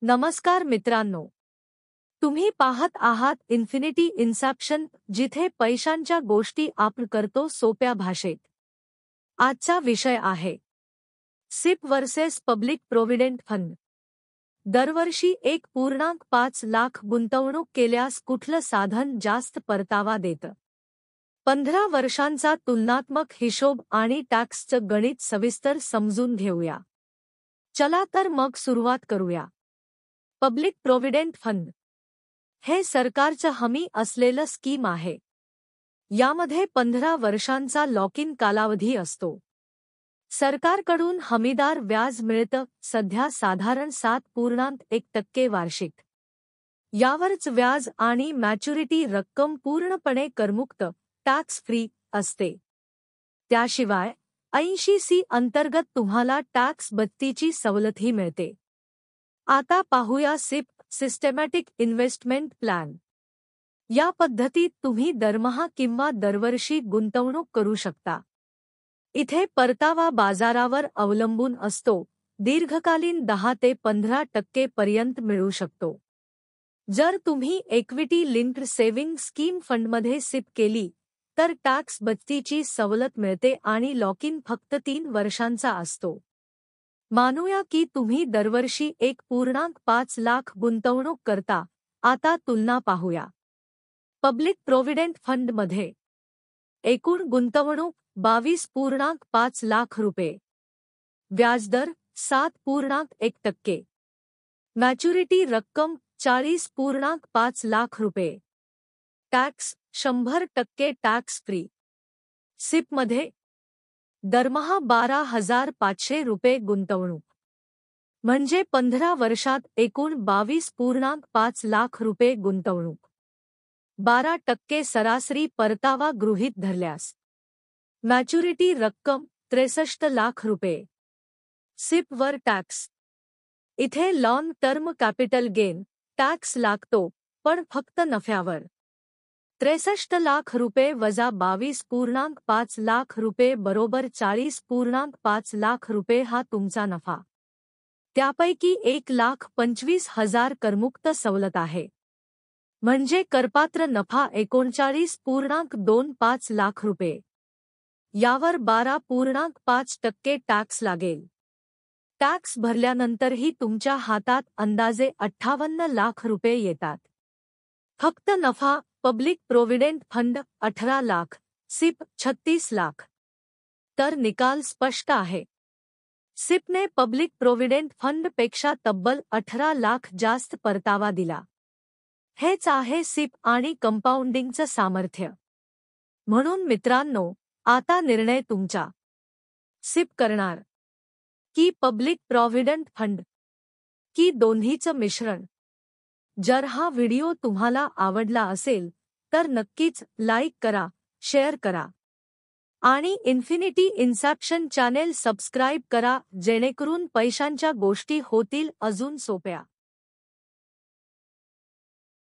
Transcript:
नमस्कार मित्रांनो, तुम्ही पाहत आहात इन्फिनिटी इन्सेप्शन, जिथे पैशांच्या गोष्टी आपण करतो सोप्या भाषेत. आजचा विषय आहे SIP versus public provident fund. दरवर्षी 1.5 लाख गुंतवणूक केल्यास कुठलं साधन जास्त परतावा देतं? 15 वर्षांचा तुलनात्मक हिशोब आणि टॅक्सचं गणित सविस्तर समजून घेऊया. चला तर मग सुरुवात करूया. पब्लिक प्रोव्हिडंट फंड हे सरकारचं हमी असलेलं स्कीम आहे. यामध्ये 15 वर्षांचा लॉक इन कालावधी असतो. सरकारकडून हमीदार व्याज मिळतं, सध्या साधारण 7.1% वार्षिक. यावरच व्याज आणि मॅच्युरिटी रक्कम पूर्णपणे करमुक्त, टॅक्स फ्री असते. त्याशिवाय 80C अंतर्गत तुम्हाला टॅक्स बत्तीची सवलतही मिळते. आता पाहूया सिप सिस्टमॅटिक इन्व्हेस्टमेंट प्लॅन. या पद्धतीत तुम्ही दरमहा किंवा दरवर्षी गुंतवणूक करू शकता. इथे परतावा बाजारावर अवलंबून असतो, दीर्घकालीन 10 ते 15% पर्यंत मिळू शकतो. जर तुम्ही इक्विटी लिंक्ड सेव्हिंग स्कीम फंडमध्ये सिप केली तर टॅक्स बत्तीची सवलत मिळते आणि लॉक इन फक्त 3 वर्षांचा असतो. मानूया की तुम्ही दरवर्षी 1.5 लाख गुंतवणूक करता. आता तुलना पाहूया. पब्लिक प्रोव्हिडंट फंडमध्ये एकूण गुंतवणूक 22.5 लाख रुपये, व्याजदर 7.1%, मॅच्युरिटी रक्कम 40.5 लाख रुपये, टॅक्स 100% टॅक्स फ्री. सिपमध्ये दरमहा 12,500 रुपये गुंतवणूक म्हणजे 15 वर्षात एकूण 22.5 लाख रुपये गुंतवणूक. 12% सरासरी परतावा गृहीत धरल्यास मॅच्युरिटी रक्कम 63 लाख रुपये. सिपवर टॅक्स. इथे long term capital gain tax लागतो, पण फक्त नफ्यावर. 63 लाख रुपये वजा 22.5 लाख रुपये बरोबर 40.5 लाख रुपये हा तुमचा नफा. त्यापैकी 1,25,000 करमुक्त सवलत आहे. म्हणजे करपात्र नफा 39.25 लाख रुपये. यावर 12.5% टॅक्स लागेल. टॅक्स भरल्यानंतरही तुमच्या हातात अंदाजे 58 लाख रुपये येतात. फक्त नफा public provident fund 18 lakh, SIP 36 lakh. तर निकाल स्पष्ट आहे. सिपने पब्लिक प्रोव्हिडंट फंडपेक्षा तब्बल 18 लाख जास्त परतावा दिला. हेच आहे सिप आणि कंपाऊंडिंगचं सामर्थ्य. म्हणून मित्रांनो, आता निर्णय तुमचा. सिप करणार की पब्लिक प्रॉव्हिडंट फंड, की दोन्हीचं मिश्रण? जर हा व्हिडिओ तुम्हाला आवडला असेल तर नक्कीच लाईक करा, शेअर करा आणि इन्फिनिटी इन्सेप्शन चॅनेल सबस्क्राईब करा, जेणेकरून पैशांच्या गोष्टी होतील अजून सोप्या.